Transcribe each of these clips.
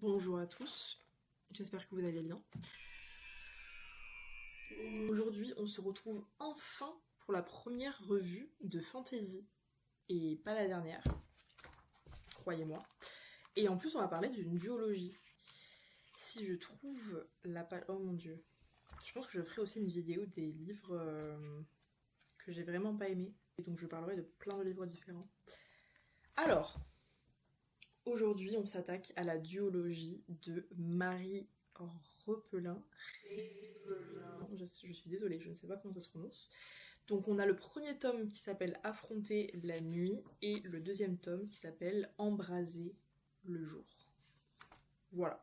Bonjour à tous, j'espère que vous allez bien. Aujourd'hui, on se retrouve enfin pour la première revue de fantasy, et pas la dernière, croyez-moi. Et en plus, on va parler d'une duologie. Si je trouve la page... Oh mon dieu. Je pense que je ferai aussi une vidéo des livres que j'ai vraiment pas aimés. Et donc je parlerai de plein de livres différents. Alors, aujourd'hui, on s'attaque à la duologie de Marie Repelin. Je suis désolée, je ne sais pas comment ça se prononce. Donc on a le premier tome qui s'appelle Affronter la nuit et le deuxième tome qui s'appelle Embraser le jour. Voilà.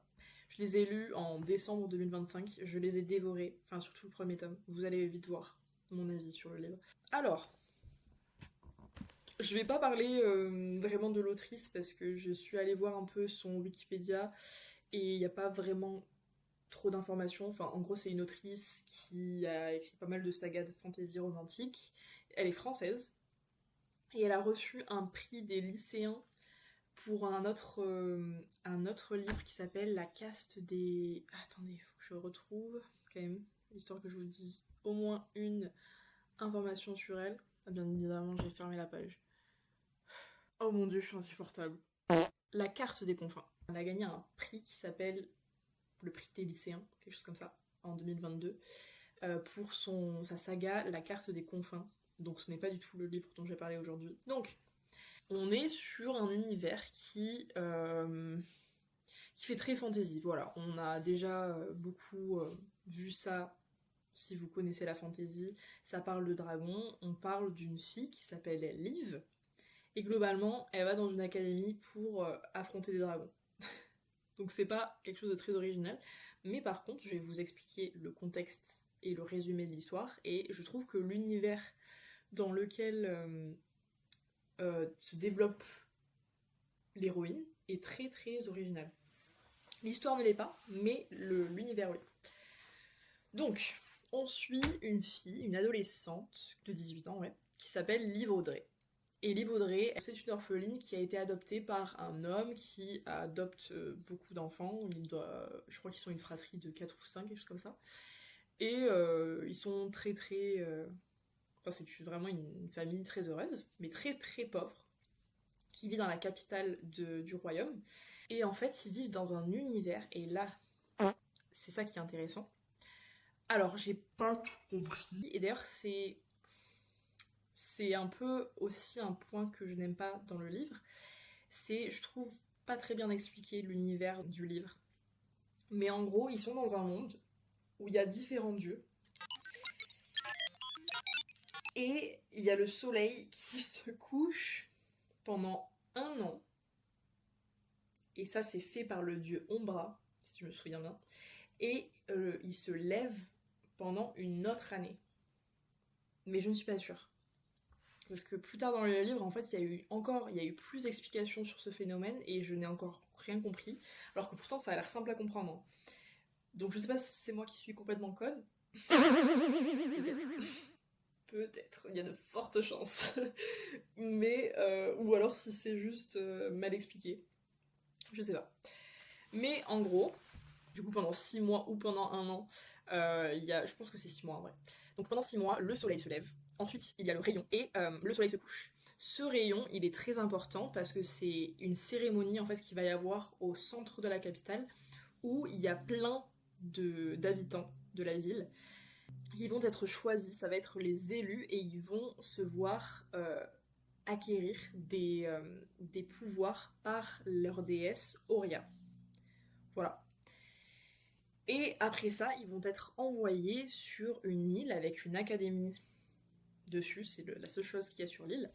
Je les ai lus en décembre 2025, je les ai dévorés, enfin surtout le premier tome. Vous allez vite voir mon avis sur le livre. Alors, je vais pas parler vraiment de l'autrice parce que je suis allée voir un peu son Wikipédia et il n'y a pas vraiment trop d'informations. Enfin, en gros, c'est une autrice qui a écrit pas mal de sagas de fantasy romantique. Elle est française et elle a reçu un prix des lycéens pour un autre livre qui s'appelle La caste des... Attendez, il faut que je retrouve quand même, histoire que je vous dise au moins une information sur elle. Ah, bien évidemment, j'ai fermé la page. Oh mon dieu, je suis insupportable. La carte des confins. Elle a gagné un prix qui s'appelle le prix des lycéens, quelque chose comme ça, en 2022, pour sa saga La carte des confins. Donc ce n'est pas du tout le livre dont je vais parler aujourd'hui. Donc, on est sur un univers qui fait très fantasy. Voilà, on a déjà beaucoup vu ça. Si vous connaissez la fantasy, ça parle de dragons. On parle d'une fille qui s'appelle Liv. Et globalement, elle va dans une académie pour affronter des dragons. Donc c'est pas quelque chose de très original. Mais par contre, je vais vous expliquer le contexte et le résumé de l'histoire. Et je trouve que l'univers dans lequel se développe l'héroïne est très très original. L'histoire ne l'est pas, mais l'univers oui. Donc, on suit une fille, une adolescente de 18 ans, ouais, qui s'appelle Liv Audrey. Et Liv Audrey, c'est une orpheline qui a été adoptée par un homme qui adopte beaucoup d'enfants. Je crois qu'ils sont une fratrie de 4 ou 5, quelque chose comme ça. Et ils sont très très... Enfin, c'est vraiment une famille très heureuse, mais très très pauvre, qui vit dans la capitale du royaume. Et en fait, ils vivent dans un univers, et là, c'est ça qui est intéressant. Alors, j'ai pas tout compris. Et d'ailleurs, c'est un peu aussi un point que je n'aime pas dans le livre. C'est, je trouve, pas très bien expliqué l'univers du livre. Mais en gros, ils sont dans un monde où il y a différents dieux. Et il y a le soleil qui se couche pendant 1 an. Et ça, c'est fait par le dieu Ombra, si je me souviens bien. Et il se lève pendant une autre année. Mais je ne suis pas sûre. Parce que plus tard dans le livre, en fait, il y a eu plus d'explications sur ce phénomène et je n'ai encore rien compris. Alors que pourtant, ça a l'air simple à comprendre. Hein. Donc je sais pas si c'est moi qui suis complètement conne. Peut-être. Peut-être. Il y a de fortes chances. Mais, ou alors si c'est juste mal expliqué. Je sais pas. Mais en gros, du coup pendant 6 mois ou pendant 1 an, je pense que c'est 6 mois en vrai. Donc pendant 6 mois, le soleil se lève. Ensuite, il y a le rayon et le soleil se couche. Ce rayon, il est très important parce que c'est une cérémonie en fait qu'il va y avoir au centre de la capitale où il y a plein d'habitants de la ville qui vont être choisis. Ça va être les élus et ils vont se voir acquérir des pouvoirs par leur déesse Auria. Voilà. Et après ça, ils vont être envoyés sur une île avec une académie dessus, c'est la seule chose qu'il y a sur l'île,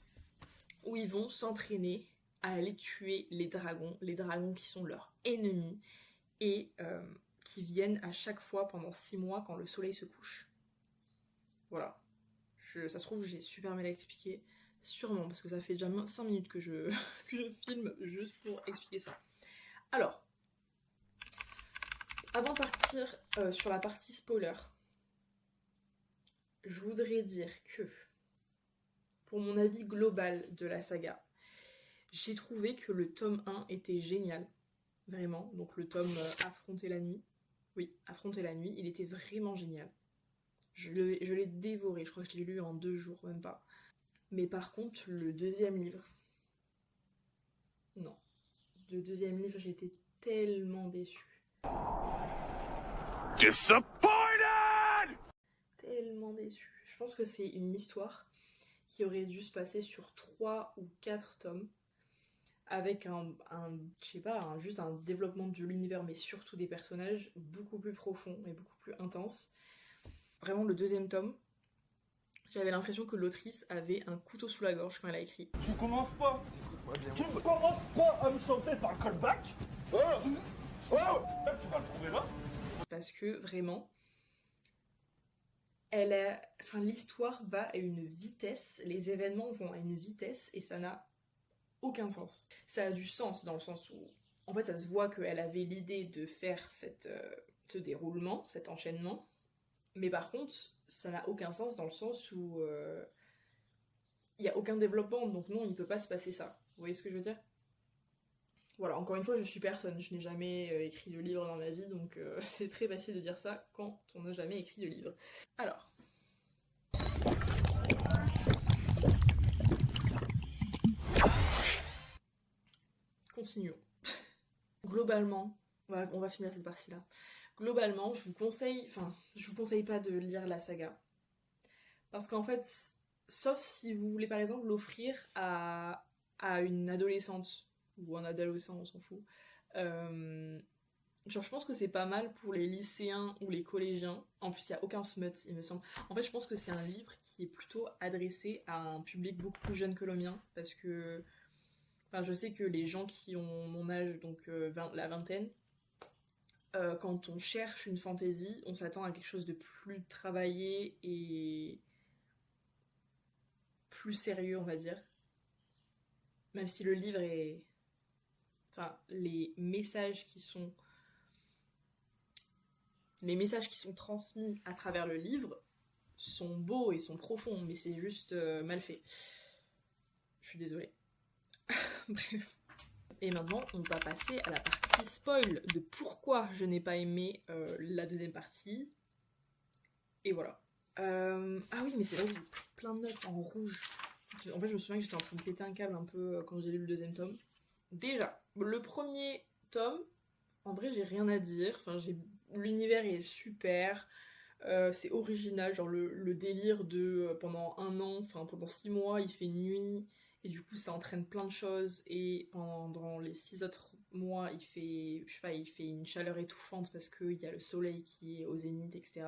où ils vont s'entraîner à aller tuer les dragons qui sont leurs ennemis, et qui viennent à chaque fois pendant 6 mois quand le soleil se couche. Voilà. Ça se trouve, j'ai super mal expliqué, sûrement, parce que ça fait déjà 5 minutes que je filme juste pour expliquer ça. Alors, avant de partir sur la partie spoiler, je voudrais dire que, pour mon avis global de la saga, j'ai trouvé que le tome 1 était génial. vraiment. Donc le tome Affronter la nuit. Oui, Affronter la nuit, il était vraiment génial. Je l'ai dévoré, je crois que je l'ai lu en 2 jours, même pas. Mais par contre, le deuxième livre, non. Le deuxième livre, j'étais tellement déçue. Disappointed! Tellement déçue. Je pense que c'est une histoire qui aurait dû se passer sur 3 ou 4 tomes, avec je sais pas, juste un développement de l'univers, mais surtout des personnages beaucoup plus profonds et beaucoup plus intenses. Vraiment, le deuxième tome, j'avais l'impression que l'autrice avait un couteau sous la gorge quand elle a écrit. Tu commences pas. Tu ne commences pas à me chanter par le callback. Tu vas le trouver là. Parce que vraiment, l'histoire va à une vitesse, les événements vont à une vitesse et ça n'a aucun sens. Ça a du sens dans le sens où, en fait, ça se voit qu'elle avait l'idée de faire ce déroulement, cet enchaînement, mais par contre, ça n'a aucun sens dans le sens où il n'y a aucun développement, donc non, il ne peut pas se passer ça. Vous voyez ce que je veux dire ? Voilà, encore une fois, je suis personne, je n'ai jamais écrit de livre dans ma vie, donc c'est très facile de dire ça quand on n'a jamais écrit de livre. Alors. Continuons. Globalement, on va finir cette partie-là. Globalement, je vous conseille pas de lire la saga. Parce qu'en fait, sauf si vous voulez par exemple l'offrir à une adolescente, ou un adolescent, on s'en fout. Je pense que c'est pas mal pour les lycéens ou les collégiens. En plus, il n'y a aucun smut, il me semble. En fait, je pense que c'est un livre qui est plutôt adressé à un public beaucoup plus jeune que le mien, parce que je sais que les gens qui ont mon âge, donc la vingtaine, quand on cherche une fantaisie, on s'attend à quelque chose de plus travaillé et plus sérieux, on va dire. Même si le livre est... les messages qui sont transmis à travers le livre sont beaux et sont profonds, mais c'est juste mal fait. Je suis désolée. Bref. Et maintenant, on va passer à la partie spoil de pourquoi je n'ai pas aimé la deuxième partie. Et voilà. Ah oui, mais c'est vrai que j'ai pris plein de notes en rouge. En fait, je me souviens que j'étais en train de péter un câble un peu quand j'ai lu le deuxième tome. Déjà, le premier tome, en vrai, j'ai rien à dire. L'univers est super. C'est original, genre le délire de pendant 1 an, pendant 6 mois, il fait nuit. Et du coup, ça entraîne plein de choses. Et pendant les 6 autres mois, il fait une chaleur étouffante parce qu'il y a le soleil qui est au zénith, etc.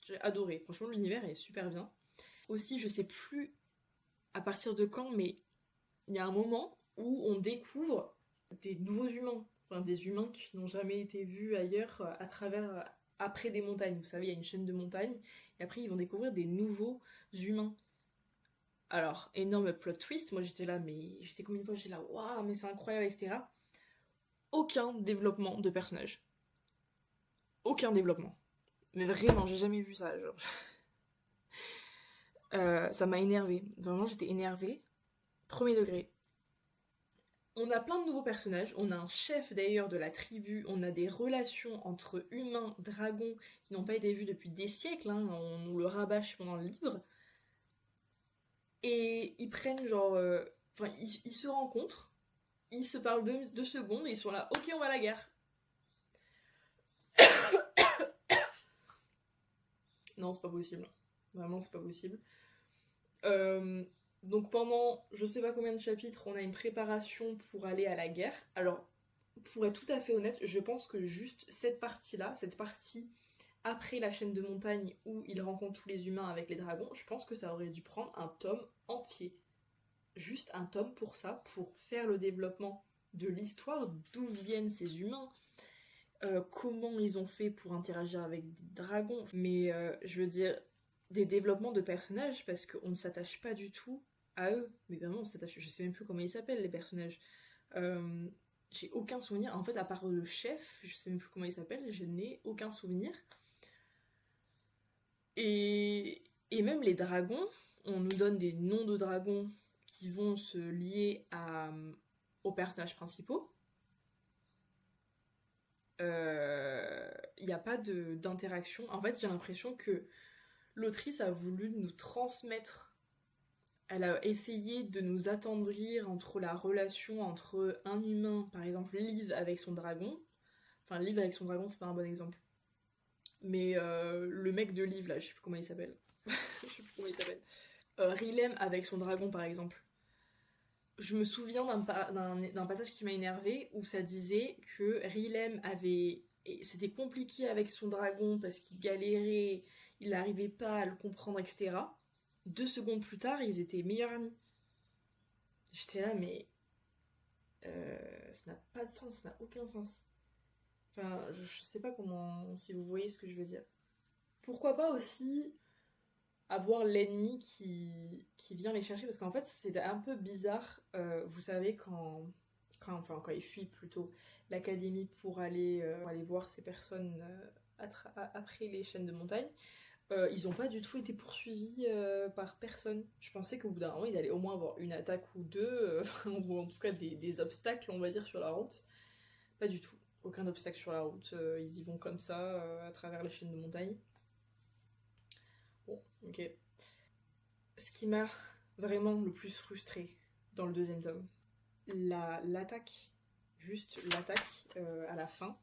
J'ai adoré. Franchement, l'univers est super bien. Aussi, je sais plus à partir de quand, mais il y a un moment où on découvre des nouveaux humains. Des humains qui n'ont jamais été vus ailleurs après des montagnes. Vous savez, il y a une chaîne de montagnes. Et après, ils vont découvrir des nouveaux humains. Alors, énorme plot twist, moi j'étais là, mais j'étais comme une fois, j'étais là, waouh, mais c'est incroyable, etc. Aucun développement de personnage. Aucun développement. Mais vraiment, j'ai jamais vu ça, genre. Ça m'a énervée. Vraiment, j'étais énervée. Premier degré. On a plein de nouveaux personnages. On a un chef d'ailleurs de la tribu. On a des relations entre humains, dragons, qui n'ont pas été vues depuis des siècles. Hein. On nous le rabâche pendant le livre. Et ils prennent genre... ils se rencontrent. Ils se parlent 2 secondes et ils sont là. Ok, on va à la guerre. Non, c'est pas possible. Vraiment, c'est pas possible. Donc pendant je sais pas combien de chapitres, on a une préparation pour aller à la guerre. Alors, pour être tout à fait honnête, je pense que juste cette partie-là, cette partie après la chaîne de montagne où il rencontre tous les humains avec les dragons, je pense que ça aurait dû prendre un tome entier. Juste un tome pour ça, pour faire le développement de l'histoire, d'où viennent ces humains, comment ils ont fait pour interagir avec des dragons. Mais je veux dire, des développements de personnages, parce qu'on ne s'attache pas du tout à eux. Mais vraiment, on s'attache... Je sais même plus comment ils s'appellent, les personnages. J'ai aucun souvenir. En fait, à part le chef, je sais même plus comment il s'appelle, je n'ai aucun souvenir. Et même les dragons, on nous donne des noms de dragons qui vont se lier aux personnages principaux. il n'y a pas d'interaction. En fait, j'ai l'impression que l'autrice a voulu nous transmettre, elle a essayé de nous attendrir entre la relation entre un humain, par exemple Liv avec son dragon. Enfin, Liv avec son dragon, c'est pas un bon exemple. Mais le mec de Liv, là, je sais plus comment il s'appelle. Rilem avec son dragon, par exemple. Je me souviens d'un passage qui m'a énervée où ça disait que Rilem avait... C'était compliqué avec son dragon parce qu'il galérait, il n'arrivait pas à le comprendre, etc. 2 secondes plus tard, ils étaient meilleurs amis. J'étais là, mais... ça n'a pas de sens, ça n'a aucun sens. Enfin, je sais pas comment... Si vous voyez ce que je veux dire. Pourquoi pas aussi avoir l'ennemi qui vient les chercher, parce qu'en fait c'est un peu bizarre, vous savez quand ils fuient plutôt l'académie pour aller voir ces personnes après les chaînes de montagne, ils ont pas du tout été poursuivis par personne. Je pensais qu'au bout d'un moment ils allaient au moins avoir une attaque ou deux, ou en tout cas des obstacles on va dire sur la route. Pas du tout, aucun obstacle sur la route, ils y vont comme ça à travers les chaînes de montagne. Bon, ok. Ce qui m'a vraiment le plus frustrée dans le 2e tome, l'attaque, juste l'attaque à la fin,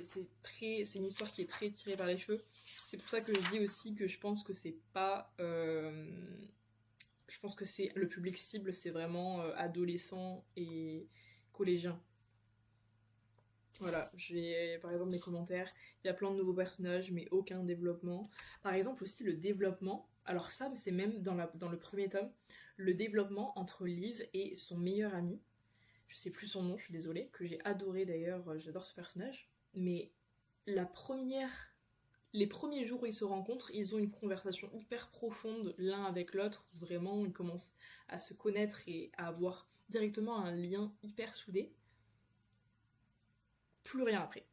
c'est une histoire qui est très tirée par les cheveux. C'est pour ça que je dis aussi que je pense que c'est pas... je pense que c'est le public cible, c'est vraiment adolescent et collégien. Voilà, j'ai par exemple mes commentaires, il y a plein de nouveaux personnages mais aucun développement. Par exemple aussi le développement, alors ça c'est même dans le 1er tome, le développement entre Liv et son meilleur ami, je sais plus son nom, je suis désolée, que j'ai adoré d'ailleurs, j'adore ce personnage, mais les premiers jours où ils se rencontrent, ils ont une conversation hyper profonde l'un avec l'autre, vraiment ils commencent à se connaître et à avoir directement un lien hyper soudé. Plus rien après.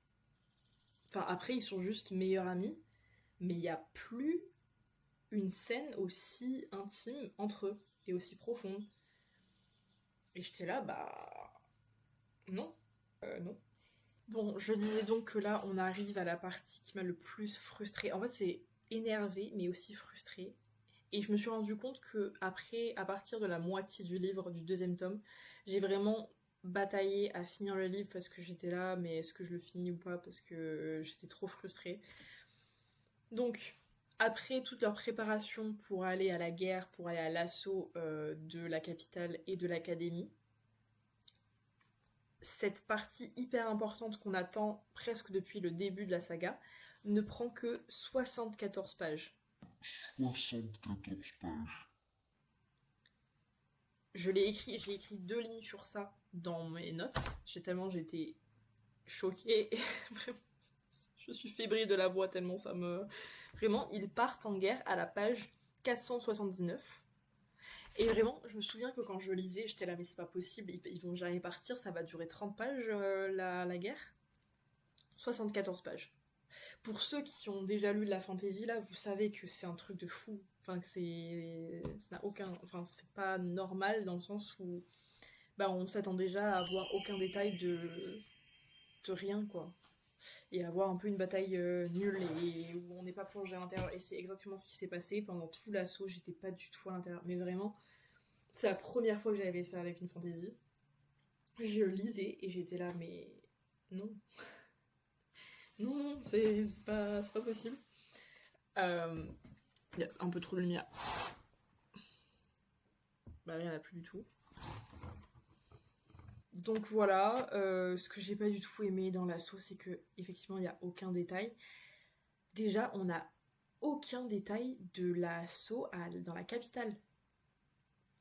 Enfin, après, ils sont juste meilleurs amis, mais il n'y a plus une scène aussi intime entre eux, et aussi profonde. Et j'étais là, bah... Non. Non. Bon, je disais donc que là, on arrive à la partie qui m'a le plus frustrée. En fait, c'est énervé, mais aussi frustré. Et je me suis rendu compte que après, à partir de la moitié du livre, du 2e tome, j'ai vraiment bataillé à finir le livre parce que j'étais là, mais est-ce que je le finis ou pas, parce que j'étais trop frustrée. Donc, après toute leur préparation pour aller à la guerre, pour aller à l'assaut de la capitale et de l'académie, cette partie hyper importante qu'on attend presque depuis le début de la saga ne prend que 74 pages. 74 pages. J'ai écrit 2 lignes sur ça dans mes notes. J'étais choquée. Je suis fébrile de la voix tellement ça me... Vraiment, ils partent en guerre à la page 479. Et vraiment, je me souviens que quand je lisais, j'étais là, mais c'est pas possible, ils vont jamais partir, ça va durer 30 pages la guerre. 74 pages. Pour ceux qui ont déjà lu de la fantasy, là, vous savez que c'est un truc de fou. Enfin, que ça n'a aucun... Enfin, c'est pas normal dans le sens où... Bah, on s'attend déjà à avoir aucun détail de rien, quoi. Et avoir un peu une bataille nulle et où on n'est pas plongé à l'intérieur. Et c'est exactement ce qui s'est passé. Pendant tout l'assaut, j'étais pas du tout à l'intérieur. Mais vraiment, c'est la première fois que j'avais ça avec une fantasy. Je lisais et j'étais là, mais non. Non, c'est pas possible. Il y a un peu trop de lumière. Bah, il n'y en a plus du tout. Donc voilà, ce que j'ai pas du tout aimé dans l'assaut, c'est que effectivement il n'y a aucun détail. Déjà, on n'a aucun détail de l'assaut dans la capitale.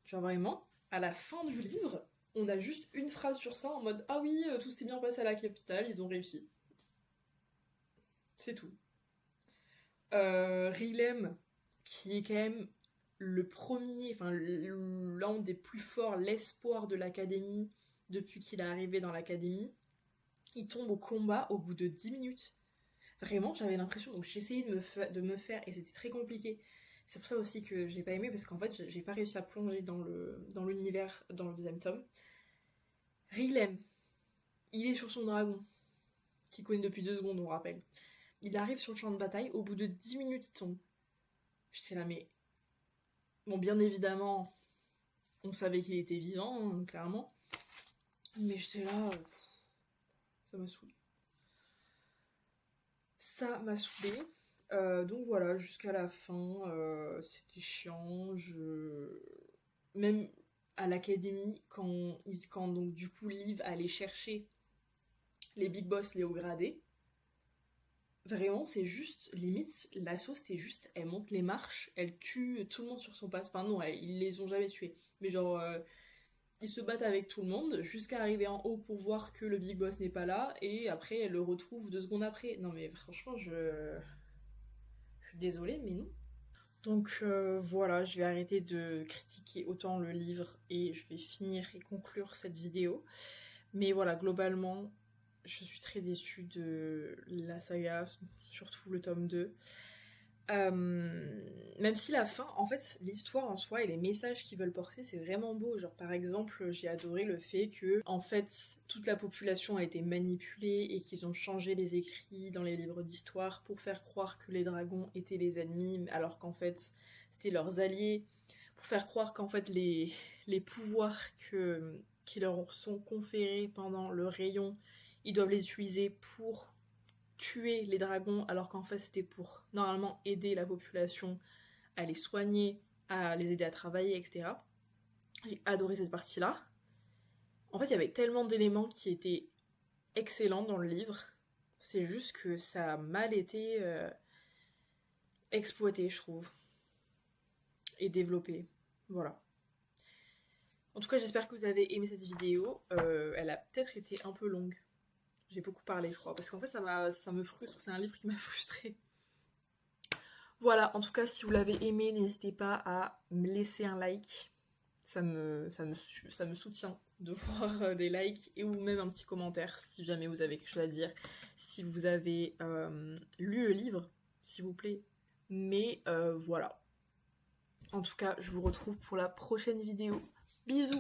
Genre vraiment, à la fin du livre, on a juste une phrase sur ça en mode « Ah oui, tout s'est bien passé à la capitale, ils ont réussi. » C'est tout. Rilem, qui est quand même le premier, enfin l'un des plus forts, l'espoir de l'académie depuis qu'il est arrivé dans l'académie, il tombe au combat au bout de 10 minutes. Vraiment, j'avais l'impression, donc j'essayais de me faire, et c'était très compliqué. C'est pour ça aussi que j'ai pas aimé, parce qu'en fait, j'ai pas réussi à plonger dans l'univers dans le 2e tome. Rilem, il est sur son dragon. qu'il connaît depuis 2 secondes, on rappelle. Il arrive sur le champ de bataille, au bout de 10 minutes, il tombe. J'étais là, mais... Bon, bien évidemment, on savait qu'il était vivant, hein, clairement. Mais j'étais là... ça m'a saoulée. Ça m'a saoulée. Donc voilà, jusqu'à la fin, c'était chiant. Même à l'académie, quand donc du coup Liv allait chercher les big boss, les hauts gradés, vraiment c'est juste, limite, l'assaut c'était juste, elle monte les marches, elle tue tout le monde sur son passe. Enfin non, ils les ont jamais tués. Mais genre, ils se battent avec tout le monde jusqu'à arriver en haut pour voir que le big boss n'est pas là, et après elle le retrouve 2 secondes après. Non mais franchement, je suis désolée, mais non. Donc voilà, je vais arrêter de critiquer autant le livre et je vais finir et conclure cette vidéo. Mais voilà, globalement, je suis très déçue de la saga, surtout le tome 2. Même si la fin, en fait, l'histoire en soi et les messages qu'ils veulent porter, c'est vraiment beau. Genre, par exemple, j'ai adoré le fait que, en fait, toute la population a été manipulée et qu'ils ont changé les écrits dans les livres d'histoire pour faire croire que les dragons étaient les ennemis, alors qu'en fait, c'était leurs alliés. Pour faire croire qu'en fait, les pouvoirs qui leur sont conférés pendant le rayon, ils doivent les utiliser pour tuer les dragons, alors qu'en fait c'était pour normalement aider la population à les soigner, à les aider à travailler, etc. J'ai adoré cette partie-là. En fait, il y avait tellement d'éléments qui étaient excellents dans le livre. C'est juste que ça a mal été exploité, je trouve. Et développé. Voilà. En tout cas, j'espère que vous avez aimé cette vidéo. Elle a peut-être été un peu longue. J'ai beaucoup parlé, je crois, parce qu'en fait, ça me frustre. C'est un livre qui m'a frustrée. Voilà, en tout cas, si vous l'avez aimé, n'hésitez pas à me laisser un like. Ça me soutient de voir des likes ou même un petit commentaire si jamais vous avez quelque chose à dire. Si vous avez lu le livre, s'il vous plaît. Mais voilà. En tout cas, je vous retrouve pour la prochaine vidéo. Bisous!